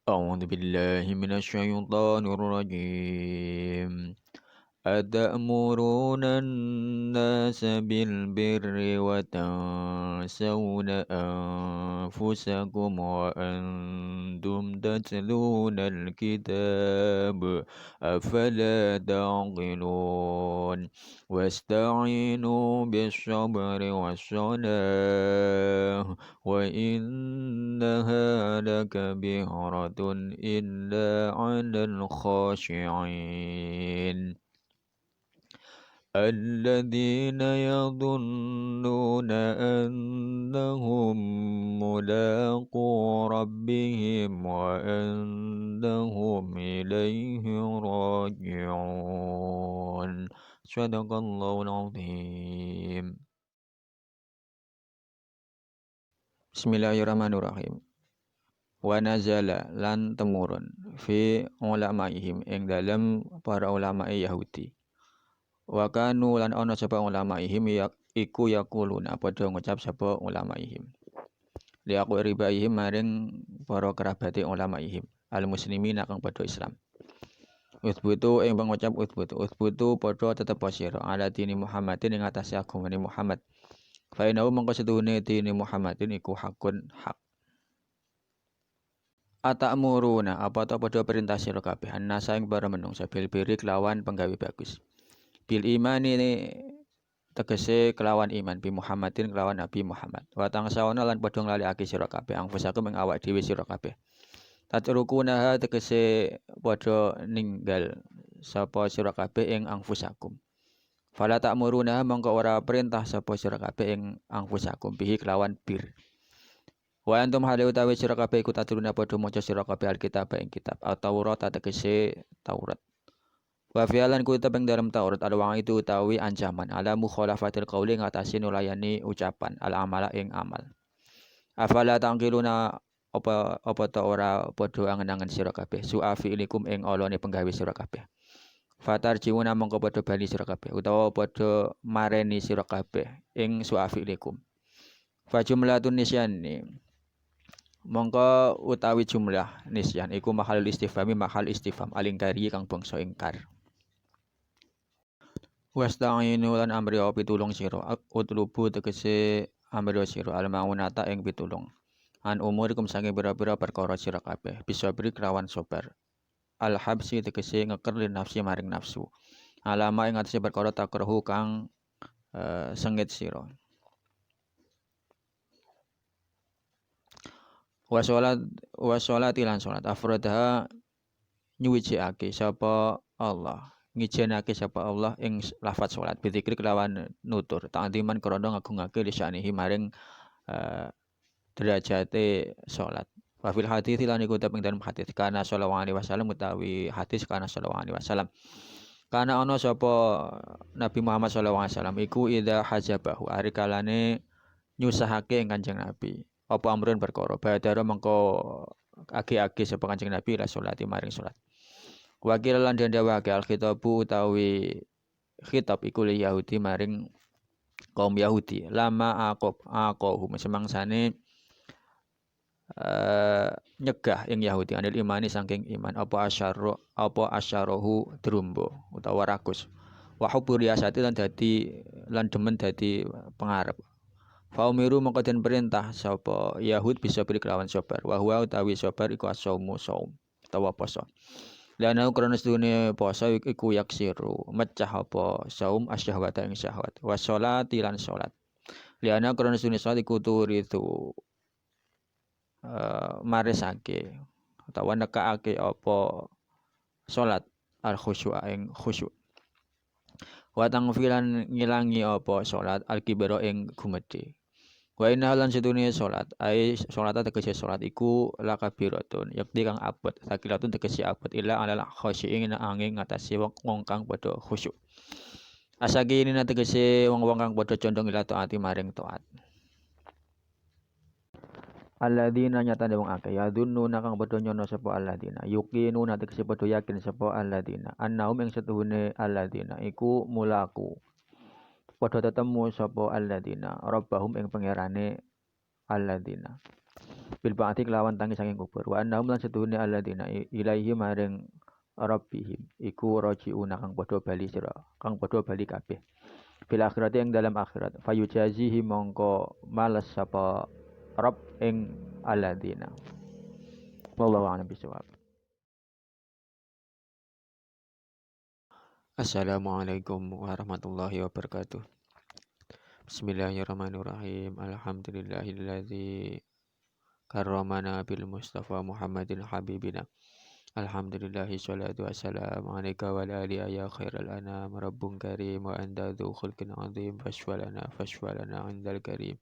أعوذ بالله من الشيطان الرجيم أتأمرون الناس بالبر وتنسون أنفسكم وأنتم تتلون الكتاب أفلا تعقلون واستعينوا بالصبر والصلاة وإنها لكبيرة إلا على الخاشعين الذين يظنون أنهم ملاقو ربهم وأنهم إليه راجعون صدق الله العظيم. Bismillahirrahmanirrahim. Wa nazala lan temurun fi ulamaihim ing dalem para ulama Yahudi. Wa kanu lan ana sapa ulamaihim iku yaquluna padha ngucap sapa ulamaihim. Li aku ribaihim maring para kerabate ulamaihim al muslimin kang padha Islam. Uthbutu ing pangucap uthbutu padha tetep sira ala dini Muhammadin ing atase agamane Muhammad. Fa inau mangko setuhune dini Muhammadin iku hakun hak. Atakmuruna apa ta padha perintah sira kabeh annasa ing para menungsa bil biri kelawan penggawe bagus. Bil imani tegese kelawan iman bi Muhammadin kelawan Nabi Muhammad. Wa tangsawana lan padha nglalekake sira kabeh angfusakum ing awak dhewe sira kabeh. Tatrukuna tegese padha ninggal sapa sira kabeh ing angfusakum. Fala ta'muruna mongko ora perintah sapa sira kabeh ing angfusakum bihi kelawan bir. Wa antum hale utawi sira kabeh iku taturuna padha maca sira kabeh Alkitab ing kitab Taurat tegese Taurat. Wa fi'alan ku ing dalam Taurat alwang itu utawi ancaman ala mukhalafatil qauli ngatasi nulayani ucapan al amala ing amal. Afala tangkiluna apa ta ora padha angen-angen sira kabeh su'afi ilikum ing olone penggawe sira kabeh. Fatar jiwuna mongko padha bali sira kabeh utawa padha mareni sira kabeh ing su'afi ilikum. Fa jumlatun nisyani mongko utawi jumlah nisyan iku mahal istifham alingkari kang bangsa ingkar. Wasta'inu lan amri pitulung sira utlubu tegese amri sira almaunata ing pitulung an umurikum saking pira-pira perkara sira kabeh bisa beri kelawan sabar alhabsi tegese ngeker lin nafsi maring nafsu alama ing atase perkara takrahu kang sengit sira. Wa sholat lan sholat afrodaha nyuwijake sapa Allah ngijenake sapa Allah ing lafaz sholat bizikri kelawan nutur ta'ziman krana ngagungake lisanihi maring derajate sholat. Wa fil hadits lan iku ing dalem hadits kana sallallahu alaihi wasallam utawi hadis kana sallallahu alaihi wasallam kana ana sapa Nabi Muhammad sallallahu alaihi wasallam iku idza hajabahu ari kalane nyusahake ing Kanjeng Nabi apa amrun perkara badara mengko agi-agi sapa Kanjeng Nabi la salati maring salat. Wakil lan dendawake al-khitabu utawi khitab iku li Yahudi maring kaum Yahudi lama aqohum semangsane nyegah ing Yahudi anil imani saking iman apa asyarahu drumbo utawa rakus wa hubbu riyasati lan demen dadi pengarep. Faumiru mongko den perintah sapa Yahud bisa pilih kelawan sabar. Wa huwa utawi sabar iku as-saumu saum utawa poso. Lana krana sedune poso iku yaksiru mecah apa saum asyahwata ing syahwat. Wa sholati lan salat. Lana krana sedune salat iku turitu maresake utawa nekake apa salat al khusyuk ing khusyuk. Wa tangfilan ngilangi apa salat al kibra ing gumedhe. Wa inna lan sedune salat salata tegese salat iku lakabiratun yakti kang abot sakilatun tegese abot illa alal khasyiin angin ngatasi wong kang padha khusyuk. Asagi ini tegese wong-wong kang padha condong ila taati maring taat. Alladzina nyatane wong akeh yadunnuna kang padha nyono sapa alladzina yuqinuna tegese padha yakin sapa alladzina annahum ing setuhune alladzina iku mulaku padha tetemu sapa alladzina rabbahum ing pangerane alladzina bil ba'ti kelawan tangi saking kubur wa annahum lan setuhune alladzina ilaihi maring rabbihim iku rajiuna kang padha bali kabeh bil akhirati yang dalam akhirat fayujazihi mongko males sapa Rabb ing alladzina wallahu a'lam bishawab. Assalamualaikum warahmatullahi wabarakatuh. Bismillahirrahmanirrahim. Alhamdulillahilladzi karramana bil Mustafa Muhammadin habibina. Alhamdulillahi salatu wassalamu alaika wa ala alihi ya khairal anam rabbun karim wa anta dzu khulqin azim fashwalana indal karim.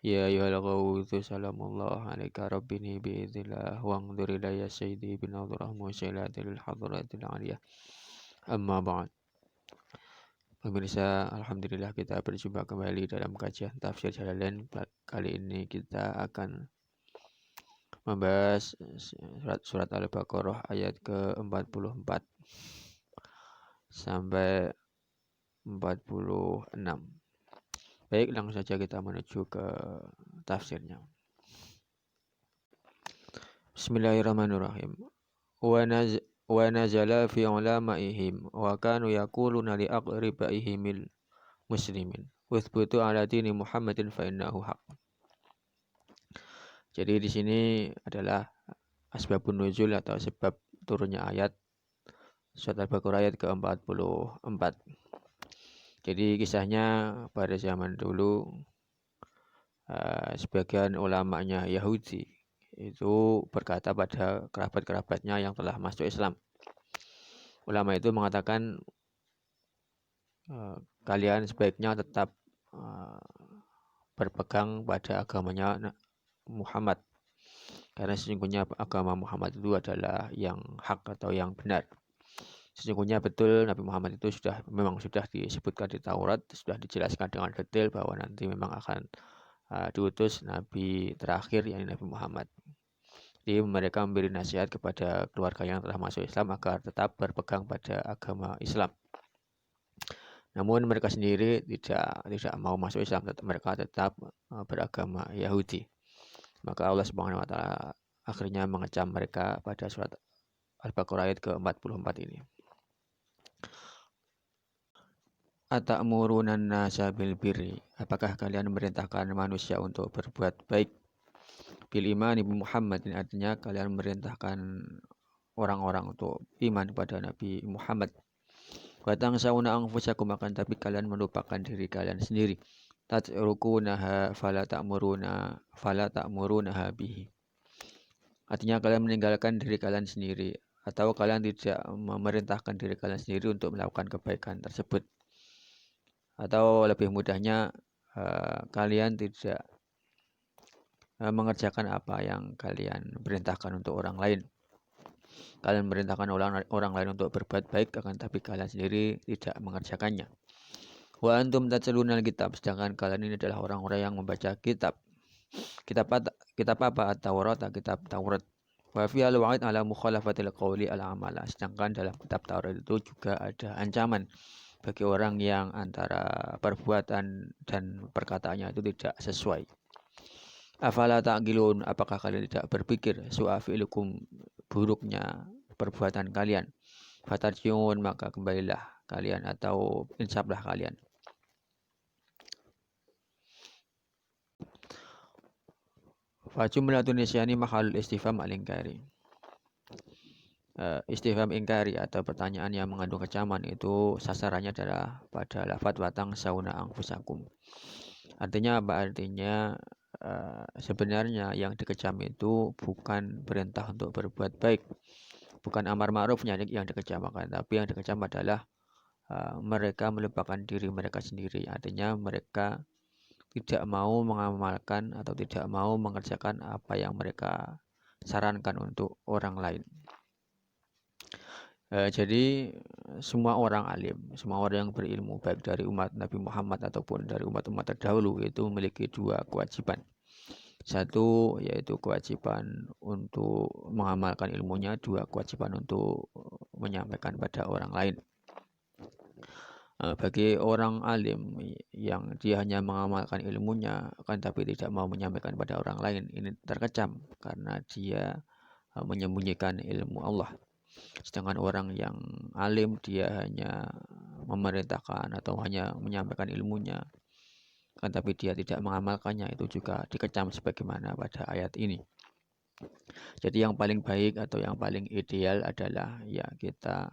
Ya ayyuhal ghawthu salamullah alaika rabbini biiznillah wa anzur ilayya sayyidi bin nadrah musailatil hadratil aliyah. Amma ba'd. Pemirsa, alhamdulillah kita berjumpa kembali dalam kajian tafsir Jalalain. Kali ini kita akan membahas surat Al-Baqarah ayat ke-44 sampai 46. Baik, langsung saja kita menuju ke tafsirnya. Bismillahirrahmanirrahim. Wa nazala fi ulamaihim wa kanu yaquluna li aqribaihimil muslimin uthbutu ala dini Muhammadin fa innahu haq. Jadi di sini adalah asbabun nuzul atau sebab turunnya ayat surat Al-Baqarah ayat ke-44. Jadi kisahnya pada zaman dulu sebagian ulamanya Yahudi itu berkata pada kerabat-kerabatnya yang telah masuk Islam. Ulama itu mengatakan kalian sebaiknya tetap berpegang pada agamanya Muhammad, karena sesungguhnya agama Muhammad itu adalah yang hak atau yang benar. Sesungguhnya betul Nabi Muhammad itu memang sudah disebutkan di Taurat, sudah dijelaskan dengan detail bahwa nanti memang akan diutus Nabi terakhir yakni Nabi Muhammad. Jadi mereka memberi nasihat kepada keluarga yang telah masuk Islam agar tetap berpegang pada agama Islam. Namun mereka sendiri tidak mau masuk Islam, mereka tetap beragama Yahudi. Maka Allah Subhanahu wa taala akhirnya mengecam mereka pada surat Al-Baqarah ayat ke-44 ini. Atamuruna nasa bil birri, apakah kalian memerintahkan manusia untuk berbuat baik? Bil imani bi Muhammadin, artinya kalian memerintahkan orang-orang untuk iman kepada Nabi Muhammad. Wa tangsawna anfusakum, akan tapi kalian melupakan diri kalian sendiri. Tatrukunaha fala ta'murunaha bihi. Artinya kalian meninggalkan diri kalian sendiri atau kalian tidak memerintahkan diri kalian sendiri untuk melakukan kebaikan tersebut. Atau lebih mudahnya kalian tidak mengerjakan apa yang kalian perintahkan untuk orang lain. Kalian memerintahkan orang lain untuk berbuat baik, akan tapi kalian sendiri tidak mengerjakannya. Wa antum tatlunal kitab, sedangkan kalian ini adalah orang-orang yang membaca kitab. Kitab apa? At-Taurat, kitab Taurat. Wa fi al-wa'id ala mukhalafatil qawli al-amala, sedangkan dalam kitab Taurat itu juga ada ancaman bagi orang yang antara perbuatan dan perkataannya itu tidak sesuai. Afala ta'qilun, apakah kalian tidak berpikir su'afilukum, buruknya perbuatan kalian. Fatarjiun, maka kembalilah kalian atau insaflah kalian. Fajumlah Tunisiani mahalul istifham al-ingkari. Istifham ingkari atau pertanyaan yang mengandung kecaman itu sasarannya adalah pada lafadz watang sauna angfusakum. Artinya apa? Artinya sebenarnya yang dikecam itu bukan perintah untuk berbuat baik, bukan amar ma'rufnya yang dikecamakan, tapi yang dikecam adalah mereka melupakan diri mereka sendiri. Artinya mereka tidak mau mengamalkan atau tidak mau mengerjakan apa yang mereka sarankan untuk orang lain. Jadi semua orang alim, semua orang yang berilmu, baik dari umat Nabi Muhammad ataupun dari umat-umat terdahulu, itu memiliki dua kewajiban. Satu yaitu kewajiban untuk mengamalkan ilmunya, dua kewajiban untuk menyampaikan pada orang lain. Bagi orang alim yang dia hanya mengamalkan ilmunya, kan tapi tidak mau menyampaikan pada orang lain, ini terkecam karena dia menyembunyikan ilmu Allah. Sedangkan orang yang alim dia hanya memerintahkan atau hanya menyampaikan ilmunya, kan tapi dia tidak mengamalkannya, itu juga dikecam sebagaimana pada ayat ini. Jadi yang paling baik atau yang paling ideal adalah ya kita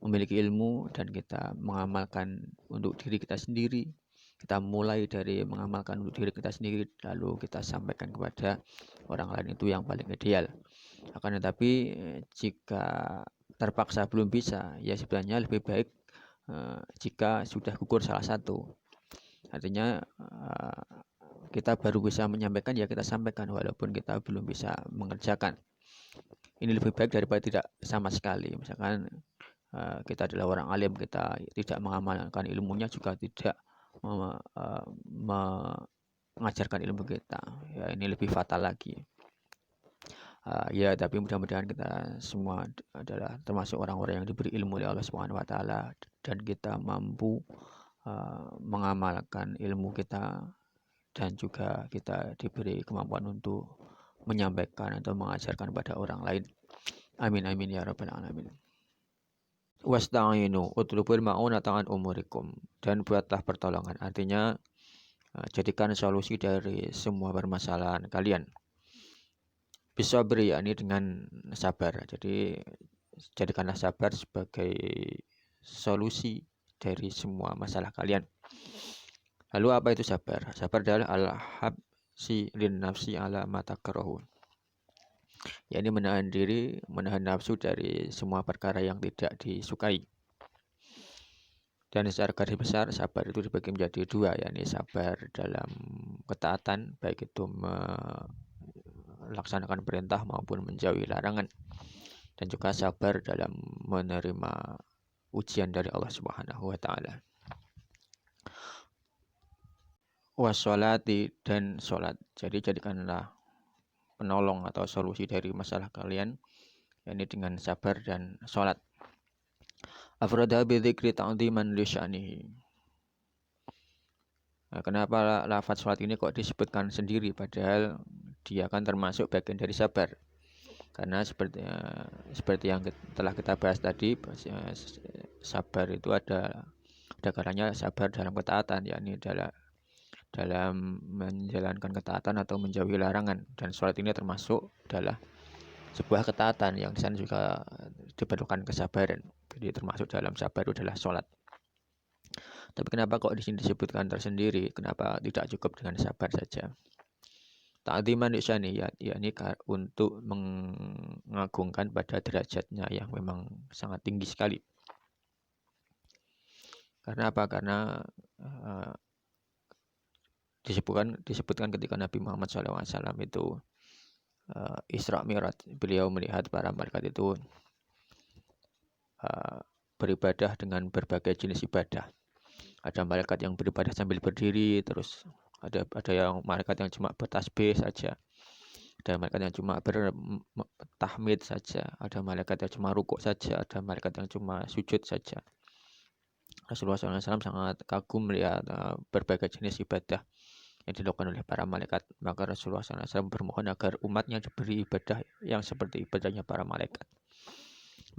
memiliki ilmu dan kita mengamalkan untuk diri kita sendiri. Kita mulai dari mengamalkan untuk diri kita sendiri, lalu kita sampaikan kepada orang lain, itu yang paling ideal. Akan tetapi jika terpaksa belum bisa, ya sebenarnya lebih baik jika sudah gugur salah satu. Artinya kita baru bisa menyampaikan, ya kita sampaikan walaupun kita belum bisa mengerjakan. Ini lebih baik daripada tidak sama sekali. Misalkan kita adalah orang alim, kita tidak mengamalkan ilmunya, juga tidak mengajarkan ilmu kita, ya ini lebih fatal lagi. Ya tapi mudah-mudahan kita semua adalah termasuk orang-orang yang diberi ilmu oleh Allah Subhanahu wa taala dan kita mampu mengamalkan ilmu kita dan juga kita diberi kemampuan untuk menyampaikan atau mengajarkan pada orang lain. Amin amin ya rabbal alamin. Wasta'inu utlubul ma'unata an umurikum, dan buatlah pertolongan, artinya jadikan solusi dari semua permasalahan kalian. Bisa beri, yakni dengan sabar. Jadi jadikanlah sabar sebagai solusi dari semua masalah kalian. Lalu apa itu sabar? Sabar adalah al-habsi lin nafsi ala matakrahu, yakni menahan diri, menahan nafsu dari semua perkara yang tidak disukai. Dan secara garis besar sabar itu dibagi menjadi dua, yakni sabar dalam ketaatan, baik itu melaksanakan perintah maupun menjauhi larangan, dan juga sabar dalam menerima ujian dari Allah Subhanahu wa taala. Wassolati, dan sholat. Jadi jadikanlah penolong atau solusi dari masalah kalian, yakni dengan sabar dan sholat. Afrada bi dzikri ta'dhiman li sya'nihi. Nah, kenapa lafaz sholat ini kok disebutkan sendiri padahal dia kan termasuk bagian dari sabar? Karena seperti yang telah kita bahas tadi, sabar itu ada kalanya sabar dalam ketaatan, yakni dalam menjalankan ketaatan atau menjauhi larangan, dan sholat ini termasuk adalah sebuah ketaatan yang di sana juga diperlukan kesabaran. Jadi termasuk dalam sabar itu adalah sholat. Tapi kenapa kok di sini disebutkan tersendiri? Kenapa tidak cukup dengan sabar saja? Ta'dhiman lisaniyat, yakni untuk mengagungkan pada derajatnya yang memang sangat tinggi sekali. Karena apa? Karena disebutkan ketika Nabi Muhammad SAW itu Isra Mi'raj, beliau melihat para malaikat itu beribadah dengan berbagai jenis ibadah. Ada malaikat yang beribadah sambil berdiri, terus ada yang malaikat yang cuma bertasbih saja, ada malaikat yang cuma bertahmid saja, ada malaikat yang cuma rukuk saja, ada malaikat yang cuma sujud saja. Rasulullah SAW sangat kagum melihat berbagai jenis ibadah yang dilakukan oleh para malaikat. Maka Rasulullah SAW bermohon agar umatnya diberi ibadah yang seperti ibadahnya para malaikat.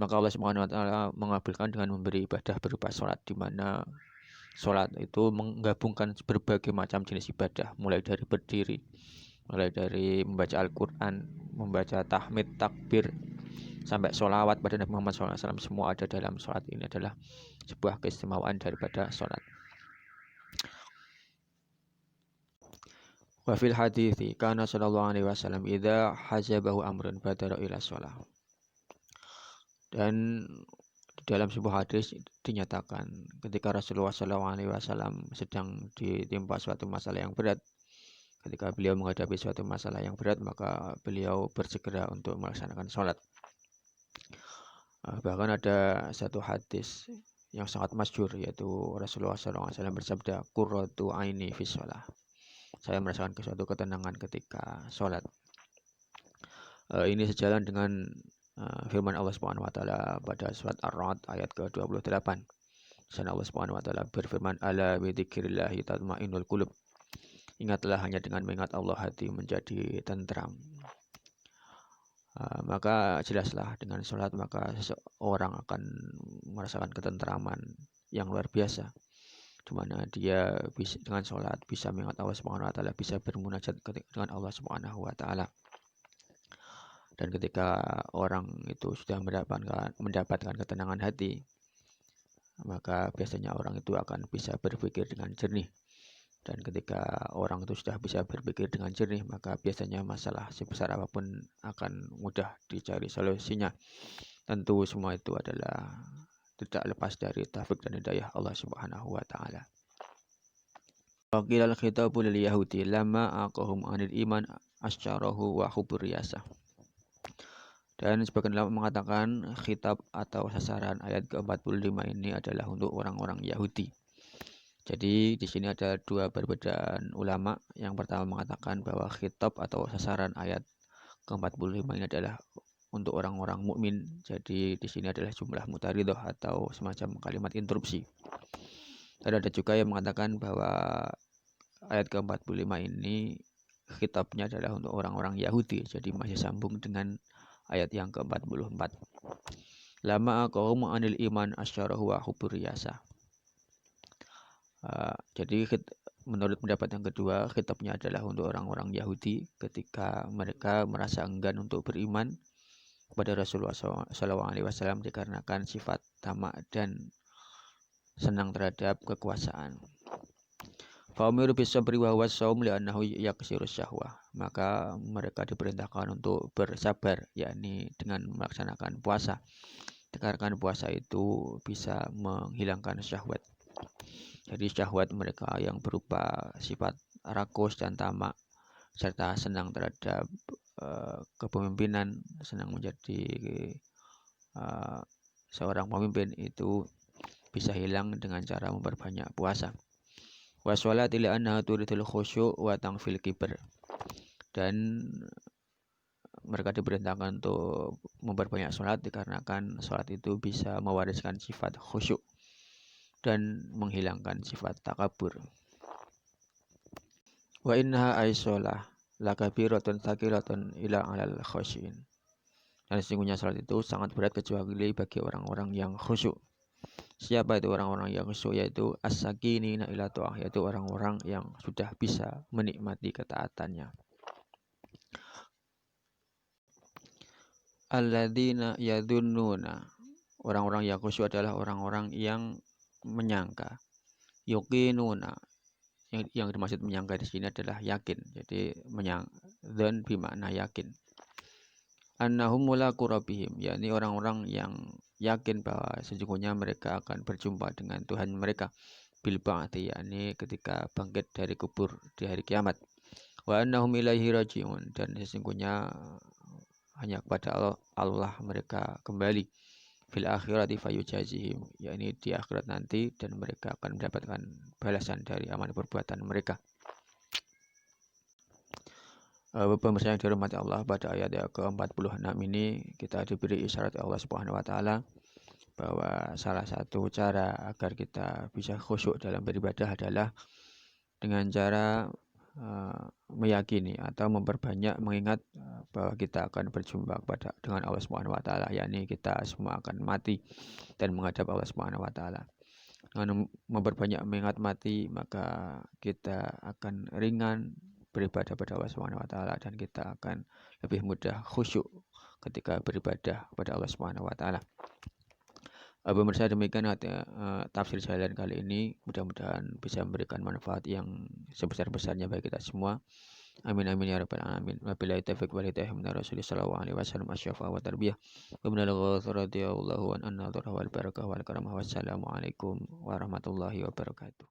Maka Allah Subhanahu wa taala mengabulkan dengan memberi ibadah berupa sholat, di mana sholat itu menggabungkan berbagai macam jenis ibadah, mulai dari berdiri, mulai dari membaca Al-Quran, membaca tahmid, takbir, sampai sholawat pada Nabi Muhammad SAW, semua ada dalam sholat. Ini adalah sebuah keistimewaan daripada sholat. Wa fil hadithi kana sallallahu alaihi wasallam idza hajabahu amrun badara ila sholah. Dan dalam sebuah hadis dinyatakan ketika Rasulullah SAW sedang ditimpa suatu masalah yang berat, ketika beliau menghadapi suatu masalah yang berat, maka beliau bersegera untuk melaksanakan sholat. Bahkan ada satu hadis yang sangat masyhur, yaitu Rasulullah SAW bersabda, qurratu aini fi sholah. Saya merasakan suatu ketenangan ketika sholat. Ini sejalan dengan firman Allah Subhanahu wa taala pada surat Ar-Ra'd ayat ke-28. Sana Allah Subhanahu wa taala berfirman, "Ala bi dzikrillahi tatmainnul qulub." Ingatlah, hanya dengan mengingat Allah hati menjadi tentram. Maka jelaslah dengan sholat maka seseorang akan merasakan ketentraman yang luar biasa, di mana dia bisa dengan sholat bisa mengingat Allah Subhanahu wa taala, bisa bermunajat dengan Allah Subhanahu wa taala. Dan ketika orang itu sudah mendapatkan ketenangan hati, maka biasanya orang itu akan bisa berpikir dengan jernih. Dan ketika orang itu sudah bisa berpikir dengan jernih, maka biasanya masalah sebesar apapun akan mudah dicari solusinya. Tentu semua itu adalah tidak lepas dari taufik dan hidayah Allah Subhanahu wa taala. Waqilal khitabu lil yahudi lama aqahum anil iman asyarahu wa hubur riyasah. Dan sebagian ulama mengatakan khitab atau sasaran ayat ke-45 ini adalah untuk orang-orang Yahudi. Jadi di sini ada dua perbedaan ulama. Yang pertama mengatakan bahwa khitab atau sasaran ayat ke-45 ini adalah untuk orang-orang mukmin. Jadi di sini adalah jumlah mutaridah atau semacam kalimat interupsi. Dan ada juga yang mengatakan bahwa ayat ke-45 ini khitabnya adalah untuk orang-orang Yahudi. Jadi masih sambung dengan ayat yang ke-44. Lama qaum anil iman asyarahu wa hubur riyasah. Jadi menurut pendapat yang kedua, khitabnya adalah untuk orang-orang Yahudi ketika mereka merasa enggan untuk beriman kepada Rasulullah SAW dikarenakan sifat tamak dan senang terhadap kekuasaan. Fa'umiru bisabri wa huwa shaum li'annahu yaksirus syahwah. Maka mereka diperintahkan untuk bersabar, yakni dengan melaksanakan puasa. Dikarenakan puasa itu bisa menghilangkan syahwat. Jadi syahwat mereka yang berupa sifat rakus dan tamak serta senang terhadap kepemimpinan, senang menjadi seorang pemimpin itu bisa hilang dengan cara memperbanyak puasa. Wa sholati li'annaha turidul khusyu' wa tangfil kibr. Dan mereka diperintahkan untuk memperbanyak sholat dikarenakan sholat itu bisa mewariskan sifat khusyuk dan menghilangkan sifat takabur. Wa innaha aisolah lakabiratun tsaqiratun ila alal khusyin. Dan sesungguhnya salat itu sangat berat kecuali bagi orang-orang yang khusyuk. Siapa itu orang-orang yang khusyuk? Yaitu as-sakinina ila ta'ah, yaitu orang-orang yang sudah bisa menikmati ketaatannya. Alladzina yadunnuna, orang-orang yang khusyuk adalah orang-orang yang menyangka. Yuqinuna, yang dimaksud menyangka di sini adalah yakin. Jadi dzan bermakna yakin. Annahum mulaqu rabbihim, yakni orang-orang yang yakin bahwa sesungguhnya mereka akan berjumpa dengan Tuhan mereka bil ba'ti, yakni ketika bangkit dari kubur di hari kiamat. Wa annahum ilaihi raji'un, dan sesungguhnya hanya kepada Allah mereka kembali. Fil akhirati fayujazihim, yakni di akhirat nanti, dan mereka akan mendapatkan balasan dari amal perbuatan mereka. Pemirsa yang dihormati Allah, pada ayat yang ke-46 ini kita diberi isyarat Allah Subhanahu wa taala bahwa salah satu cara agar kita bisa khusyuk dalam beribadah adalah dengan cara meyakini atau memperbanyak mengingat bahwa kita akan berjumpa dengan Allah Subhanahu wa taala, yakni kita semua akan mati dan menghadap Allah Subhanahu wa taala. Dengan memperbanyak mengingat mati, maka kita akan ringan beribadah pada Allah Subhanahu wa taala dan kita akan lebih mudah khusyuk ketika beribadah kepada Allah Subhanahu wa taala. Pemirsa, demikian tafsir saya kali ini. Mudah-mudahan bisa memberikan manfaat yang sebesar-besarnya bagi kita semua. Amin amin ya rabbal alamin. Wabillahi taufiq wal hidayah min Rasulillah sallallahu alaihi wasallam asyafa wa tarbiyah. Wa min al-ghafirati radhiyallahu an an-nadhara wal barakah wal karamah. Wassalamu alaikum warahmatullahi wabarakatuh.